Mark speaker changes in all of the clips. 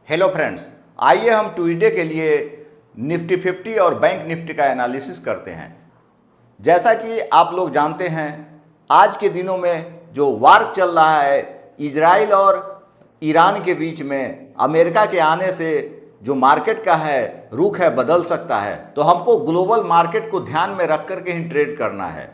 Speaker 1: Hello friends, आइए हम Tuesday के लिए निफ्टी 50 और बैंक निफ्टी का एनालिसिस करते हैं। जैसा कि आप लोग जानते हैं, आज के दिनों में जो वार चल रहा है इजराइल और ईरान के बीच में, अमेरिका के आने से जो मार्केट का है रुख है बदल सकता है। तो हमको ग्लोबल मार्केट को ध्यान में रख कर के ही ट्रेड करना है।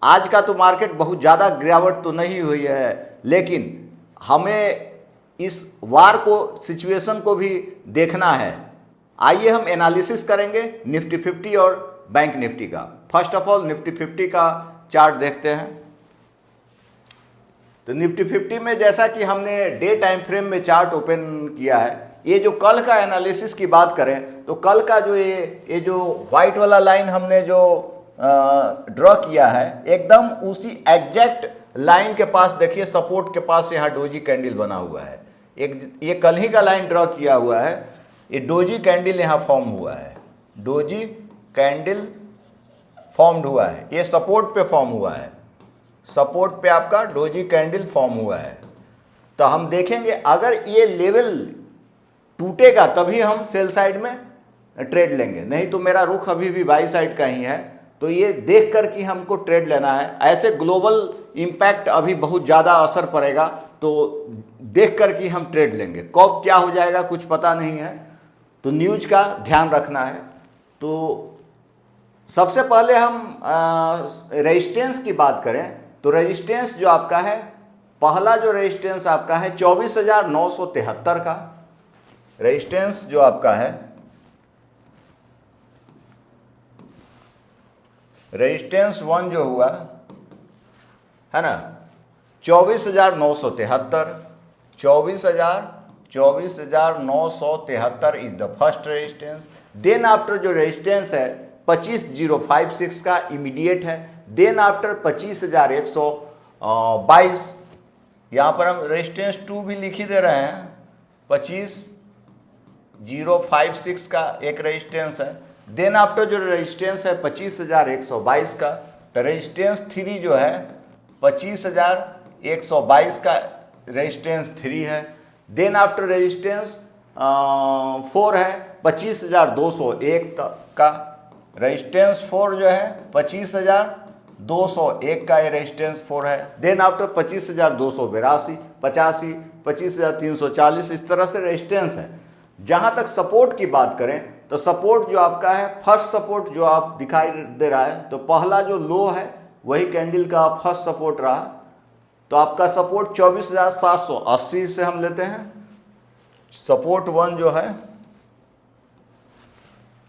Speaker 1: आज का तो मार्केट बहुत ज़्यादा गिरावट तो नहीं हुई है, लेकिन हमें इस वार को सिचुएशन को भी देखना है। आइए हम एनालिसिस करेंगे निफ्टी 50 और बैंक निफ्टी का। फर्स्ट ऑफ ऑल निफ्टी 50 का चार्ट देखते हैं। तो निफ्टी 50 में जैसा कि हमने डे टाइम फ्रेम में चार्ट ओपन किया है, ये जो कल का एनालिसिस की बात करें तो कल का जो ये जो वाइट वाला लाइन हमने जो ड्रॉ किया है, एकदम उसी एग्जैक्ट लाइन के पास देखिए, सपोर्ट के पास यहाँ डोजी कैंडल बना हुआ है। एक ये कल ही का लाइन ड्रॉ किया हुआ है, ये डोजी कैंडल यहाँ फॉर्म हुआ है, डोजी कैंडल फॉर्म्ड हुआ है, ये सपोर्ट पे फॉर्म हुआ है, सपोर्ट पे आपका डोजी कैंडल फॉर्म हुआ है। तो हम देखेंगे अगर ये लेवल टूटेगा तभी हम सेल साइड में ट्रेड लेंगे, नहीं तो मेरा रुख अभी भी बाई साइड का ही है। तो ये देख कर कि हमको ट्रेड लेना है। ऐसे ग्लोबल इम्पैक्ट अभी बहुत ज़्यादा असर पड़ेगा, तो देख कर कि हम ट्रेड लेंगे। कब क्या हो जाएगा कुछ पता नहीं है, तो न्यूज का ध्यान रखना है। तो सबसे पहले हम रेजिस्टेंस की बात करें तो रेजिस्टेंस जो आपका है, पहला जो रेजिस्टेंस आपका है 24,973 का रेजिस्टेंस जो आपका है, रेजिस्टेंस 1 जो हुआ है ना 24,973, 24,973 is the first resistance. Then after जो रेजिस्टेंस है 25,056 का इमीडिएट है। देन आफ्टर 25,122, यहाँ पर हम रेजिस्टेंस 2 भी लिख ही दे रहे हैं, 25,056 का एक रेजिस्टेंस है। देन आफ्टर जो रेजिस्टेंस है 25,122 का। तो रेजिस्टेंस 3 जो है 25,122 का रेजिस्टेंस 3 है। देन आफ्टर रेजिस्टेंस 4 है 25,201 का। रेजिस्टेंस 4 जो है 25,201 का ये रेजिस्टेंस 4 है। देन आफ्टर 25,282, 85, 25,340, इस तरह से रेजिस्टेंस है। जहाँ तक सपोर्ट की बात करें तो सपोर्ट जो आपका है, फर्स्ट सपोर्ट जो आप दिखाई दे रहा है, तो पहला जो लो है वही कैंडल का फर्स्ट सपोर्ट रहा। तो आपका सपोर्ट 24,780 से हम लेते हैं। सपोर्ट 1 जो है,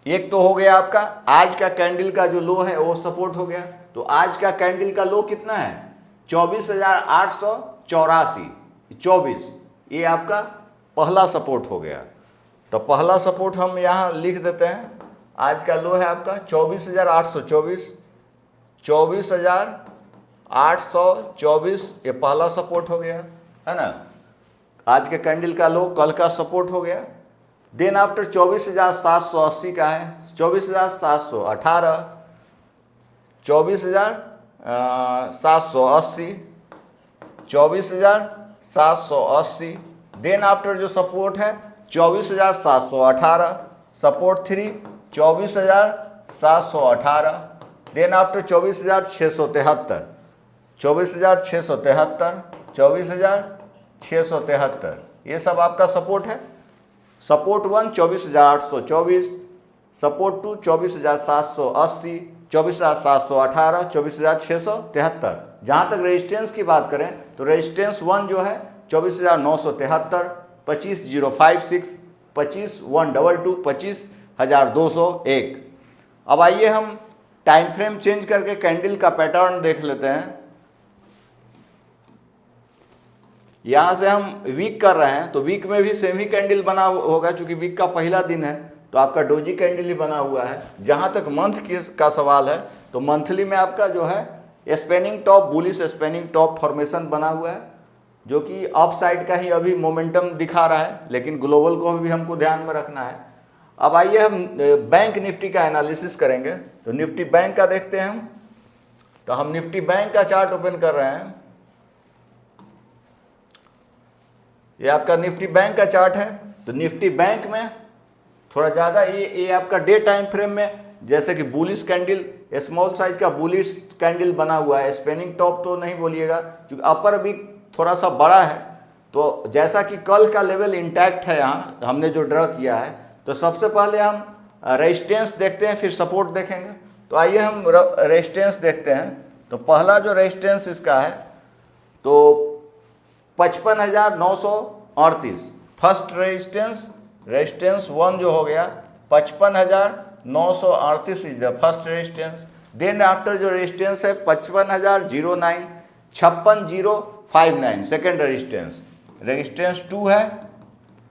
Speaker 1: एक तो हो गया आपका आज का कैंडल का जो लो है वो सपोर्ट हो गया। तो आज का कैंडल का लो कितना है 24,884, 24, ये आपका पहला सपोर्ट हो गया। तो पहला सपोर्ट हम यहाँ लिख देते हैं। आज का लो है आपका 24,824, 24,824, ये पहला सपोर्ट हो गया है ना। आज के कैंडल का लो कल का सपोर्ट हो गया। देन आफ्टर 24,780 का है 24,718, 24,780, 24,780। देन आफ्टर जो सपोर्ट है 24,718, सपोर्ट 3 24,718। देन आफ्टर 24,673, 24,673, 24,673, ये सब आपका सपोर्ट है। Support 1 24,824, support 2 24,780, 24,718, 24,673। जहाँ तक रेजिस्टेंस की बात करें तो रेजिस्टेंस 1 जो है 24,973, 25,056, 25,122, 25,201। अब आइए हम टाइम फ्रेम चेंज करके कैंडल का पैटर्न देख लेते हैं। यहाँ से हम वीक कर रहे हैं तो वीक में भी सेम ही कैंडल बना होगा, चूंकि वीक का पहला दिन है तो आपका डोजी कैंडल ही बना हुआ है। जहाँ तक मंथ का सवाल है तो मंथली में आपका जो है spinning top, bullish spinning top formation बना हुआ है, जो कि अप साइड का ही अभी मोमेंटम दिखा रहा है, लेकिन ग्लोबल को भी हमको ध्यान में रखना है। अब आइए हम बैंक निफ्टी का एनालिसिस करेंगे। तो निफ्टी बैंक का देखते हैं हम। तो हम निफ्टी बैंक का चार्ट ओपन कर रहे हैं। ये आपका निफ्टी बैंक का चार्ट है। तो निफ्टी बैंक में थोड़ा ज़्यादा ये आपका डे टाइम फ्रेम में, जैसे कि बुलिश कैंडल, स्मॉल साइज का बुलिश कैंडल बना हुआ है, स्पेनिंग टॉप तो नहीं बोलिएगा क्योंकि अपर भी थोड़ा सा बड़ा है। तो जैसा कि कल का लेवल इंटैक्ट है, यहाँ हमने जो ड्रा किया है, तो सबसे पहले हम रेजिस्टेंस देखते हैं, फिर सपोर्ट देखेंगे। तो आइए हम रेजिस्टेंस देखते हैं। तो पहला जो रेजिस्टेंस इसका है तो 55,938 फर्स्ट रेजिस्टेंस 1 जो हो गया 55,938 is the first resistance. Then after जो रेजिस्टेंस है 55,009 56,059 सेकेंड रेजिस्टेंस 2 है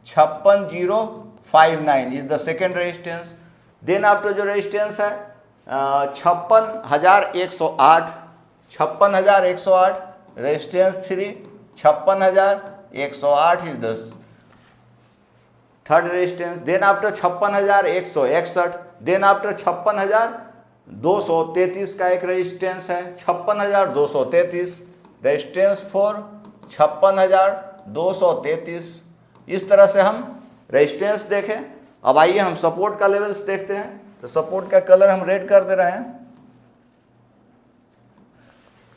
Speaker 1: 56,059 is the second resistance. Then after जो रेजिस्टेंस है 56,108 resistance 3 56,108 is the third resistance. Then after 56,161, then after 56,233 का एक रेजिस्टेंस है 56,233 रेजिस्टेंस 4 56,233। इस तरह से हम रेजिस्टेंस देखें। अब आइए हम सपोर्ट का लेवल्स देखते हैं। तो सपोर्ट का कलर हम रेड कर दे रहे हैं।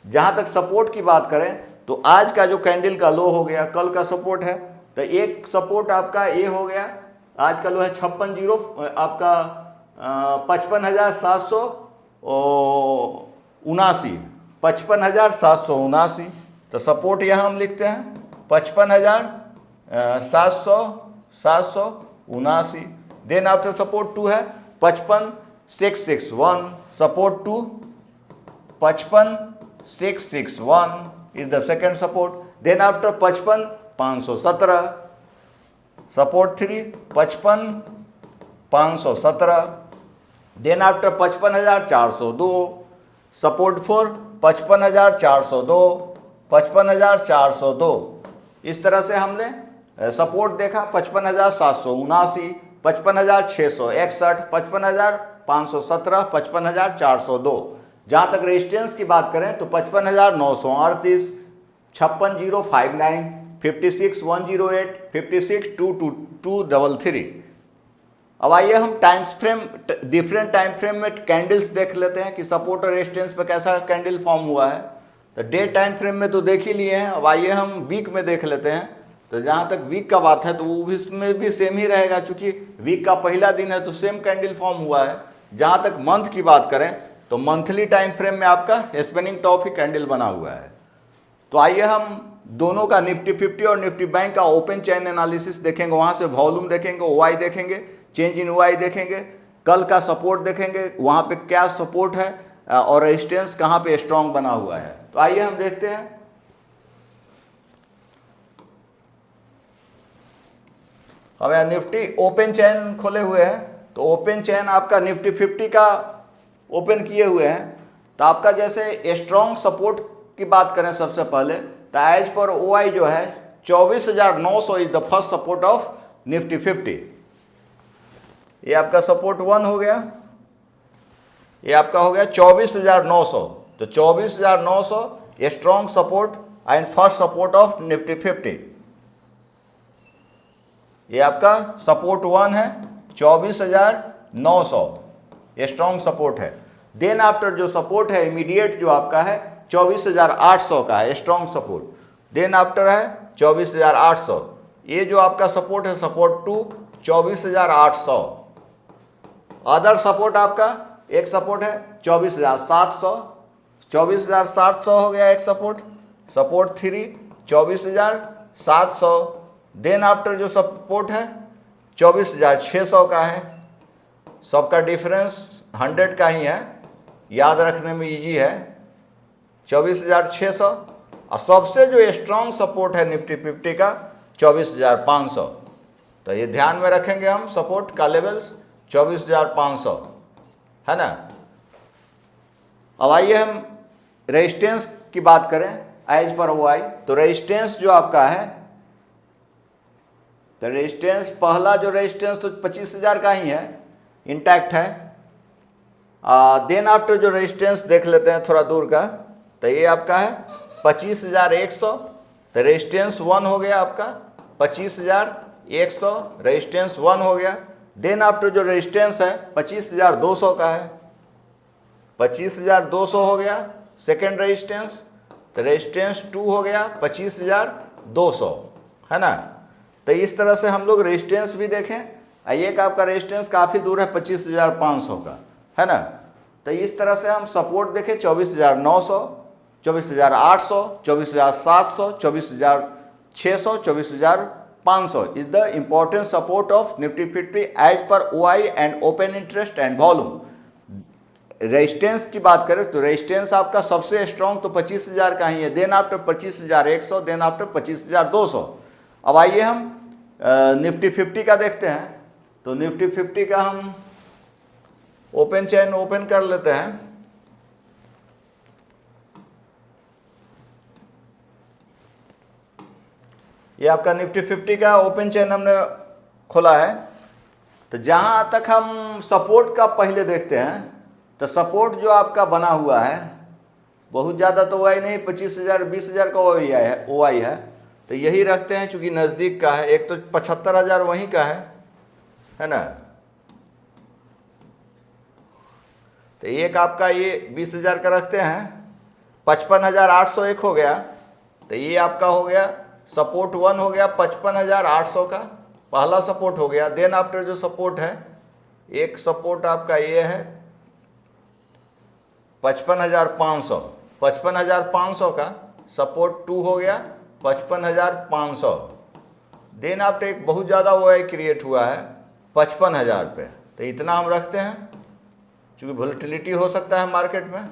Speaker 1: जहां तक सपोर्ट की बात करें तो आज का जो कैंडल का लो हो गया कल का सपोर्ट है, तो एक सपोर्ट आपका ये हो गया, आज का लो है 56,000 आपका 55,779 55,779। तो सपोर्ट यहाँ हम लिखते हैं 55,779। देन आफ्टर सपोर्ट 2 है 55,661 support 2 55,661 is the second support. Then after 55,517 support 3 55,517। Then after 55,402 support 4 55,402 55,402। इस तरह से हमने सपोर्ट देखा 55,779 55,661 55,517 55,402। जहाँ तक रेजिस्टेंस की बात करें तो 55,938 56,059 56,108 56,233। अब आइए हम डिफरेंट टाइम फ्रेम में कैंडल्स देख लेते हैं कि सपोर्ट और रेजिस्टेंस पे कैसा कैंडल फॉर्म हुआ है। तो डे टाइम फ्रेम में तो देख ही लिए हैं। अब आइए हम वीक में देख लेते हैं। तो जहाँ तक वीक का बात है तो वो इसमें भी सेम ही रहेगा, चूँकि वीक का पहला दिन है तो सेम कैंडल फॉर्म हुआ है। जहाँ तक मंथ की बात करें तो मंथली टाइम फ्रेम में आपका स्पिनिंग टॉप ही कैंडल बना हुआ है। तो आइए हम दोनों का निफ्टी 50 और निफ्टी बैंक का ओपन चैन एनालिसिस देखेंगे। वहाँ से वॉल्यूम देखेंगे, ओवाई देखेंगे, चेंज इन ओवाई देखेंगे, कल का सपोर्ट देखेंगे, वहाँ पे क्या सपोर्ट है और रेजिस्टेंस कहाँ पे स्ट्रांग बना हुआ है। तो आइए हम देखते हैं। अब यहाँ निफ्टी ओपन चैन खोले हुए हैं। तो ओपन चैन आपका निफ्टी 50 का ओपन किए हुए हैं। तो आपका जैसे स्ट्रॉन्ग सपोर्ट की बात करें सबसे पहले तो एज पर ओआई जो है 24,900 is the first support of Nifty 50। ये आपका सपोर्ट 1 हो गया, ये आपका हो गया 24,900। तो 24,900 strong support and first support of Nifty 50। ये आपका सपोर्ट 1 है 24,900 स्ट्रॉन्ग सपोर्ट है। देन आफ्टर जो सपोर्ट है इमीडिएट जो आपका है 24,800 का है स्ट्रॉन्ग सपोर्ट। देन आफ्टर है 24,800। ये जो आपका सपोर्ट है सपोर्ट 2 24,800। अदर सपोर्ट आपका एक सपोर्ट है 24,700 24,700 हो गया एक सपोर्ट। सपोर्ट 3 24,700। देन आफ्टर जो सपोर्ट है 24,600 का है। सबका डिफरेंस 100 का ही है, याद रखने में इजी है। 24,600 और सबसे जो स्ट्रॉन्ग सपोर्ट है निफ्टी 50 का 24,500। तो ये ध्यान में रखेंगे हम, सपोर्ट का लेवल्स 24,500 है ना। अब आइए हम रेजिस्टेंस की बात करें एज पर ओआई। तो रेजिस्टेंस जो आपका है तो रेजिस्टेंस पहला जो रेजिस्टेंस तो 25,000 का ही है, इंटैक्ट है। देन आफ्टर जो रेजिस्टेंस देख लेते हैं थोड़ा दूर का, तो ये आपका है 25,100। तो रेजिस्टेंस 1 हो गया आपका 25,100 100, रेजिस्टेंस 1 हो गया। देन आफ्टर जो रेजिस्टेंस है 25,200 का है, 25,200 हो गया सेकेंड रेजिस्टेंस। तो रेजिस्टेंस 2 हो गया 25,200, है ना। तो इस तरह से हम लोग रेजिस्टेंस भी देखें। एक आपका रेजिस्टेंस काफ़ी दूर है 25,500 का, है ना। तो इस तरह से हम सपोर्ट देखें 24,900, 24,800, 24,700, 24,600, 24,500 is the important support of Nifty 50 as पर OI and open interest and volume. Resistance की बात करें तो रेजिस्टेंस आपका सबसे स्ट्रॉन्ग तो 25,000 का ही है। Then after 25,100, then after 25,200। अब आइए हम निफ्टी 50 का देखते हैं। तो निफ्टी 50 का हम ओपन चेन ओपन कर लेते हैं। ये आपका निफ्टी 50 का ओपन चेन हमने खोला है। तो जहां तक हम सपोर्ट का पहले देखते हैं, तो सपोर्ट जो आपका बना हुआ है बहुत ज़्यादा तो OI नहीं, 25,000 20,000 का OI है। तो यही रखते हैं चूँकि नज़दीक का है। एक तो 75,000 वहीं का है ना। तो एक आपका ये 20,000 का रखते हैं, 55,801 हो गया। तो ये आपका हो गया सपोर्ट 1 हो गया 55,800 का, पहला सपोर्ट हो गया। देन आफ्टर जो सपोर्ट है, एक सपोर्ट आपका ये है 55,500, 55,500 का सपोर्ट 2 हो गया 55,500। देन आफ्टर एक बहुत ज़्यादा OI क्रिएट हुआ है 55,000 पे। तो इतना हम रखते हैं क्योंकि वोलेटिलिटी हो सकता है मार्केट में।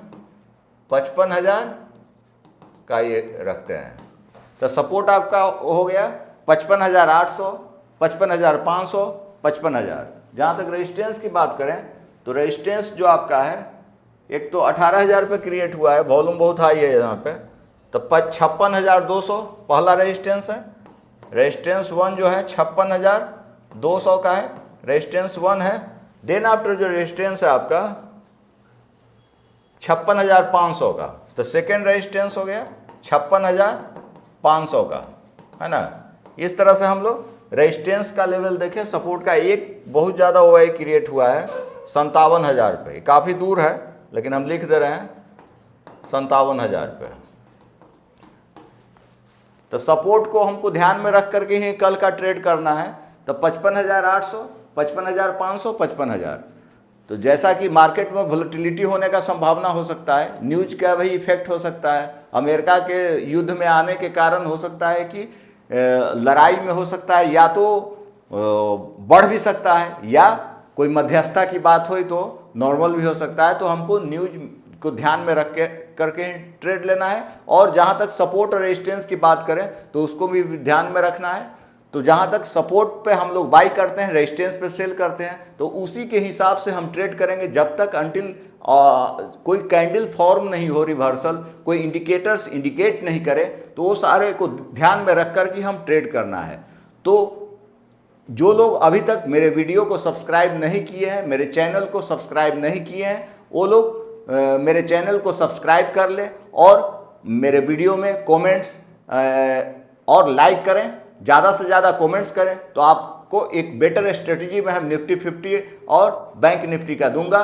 Speaker 1: 55,000 का ये रखते हैं। तो सपोर्ट आपका हो गया 55,800, 55,500, 55,000। जहाँ तक रेजिस्टेंस की बात करें तो रेजिस्टेंस जो आपका है एक तो 18,000 पे क्रिएट हुआ है, वॉल्यूम बहुत हाई है यहाँ पे। तो 56,200 पहला रेजिस्टेंस है। रेजिस्टेंस 1 जो है 56,200 का है, रेजिस्टेंस 1 है। देन आफ्टर जो रेजिस्टेंस है आपका 56,500 का, तो सेकेंड रेजिस्टेंस हो गया 56,500 का, है ना। इस तरह से हम लोग रेजिस्टेंस का लेवल देखें। सपोर्ट का एक बहुत ज़्यादा OI क्रिएट हुआ है 57,000 पे, काफ़ी दूर है लेकिन हम लिख दे रहे हैं 57,000 पे। तो सपोर्ट को हमको ध्यान में रख करके ही कल का ट्रेड करना है। तो 55,800, 55,500, 55,000। तो जैसा कि मार्केट में वोलेटिलिटी होने का संभावना हो सकता है, न्यूज का भी इफेक्ट हो सकता है, अमेरिका के युद्ध में आने के कारण हो सकता है कि लड़ाई में हो सकता है, या तो बढ़ भी सकता है, या कोई मध्यस्थता की बात हुई तो नॉर्मल भी हो सकता है। तो हमको न्यूज को ध्यान में रख के करके ट्रेड लेना है। और जहाँ तक सपोर्ट और रेजिस्टेंस की बात करें तो उसको भी ध्यान में रखना है। तो जहाँ तक सपोर्ट पे हम लोग बाई करते हैं, रेजिस्टेंस पे सेल करते हैं, तो उसी के हिसाब से हम ट्रेड करेंगे जब तक अंटिल कोई कैंडल फॉर्म नहीं हो रिवर्सल, कोई इंडिकेटर्स इंडिकेट नहीं करे, तो वो सारे को ध्यान में रख कर के हम ट्रेड करना है। तो जो लोग अभी तक मेरे वीडियो को सब्सक्राइब नहीं किए हैं, मेरे चैनल को सब्सक्राइब नहीं किए हैं, वो लोग मेरे चैनल को सब्सक्राइब कर लें और मेरे वीडियो में कमेंट्स और लाइक करें, ज़्यादा से ज़्यादा कमेंट्स करें। तो आपको एक बेटर स्ट्रेटजी में हम निफ्टी 50 और बैंक निफ्टी का दूंगा।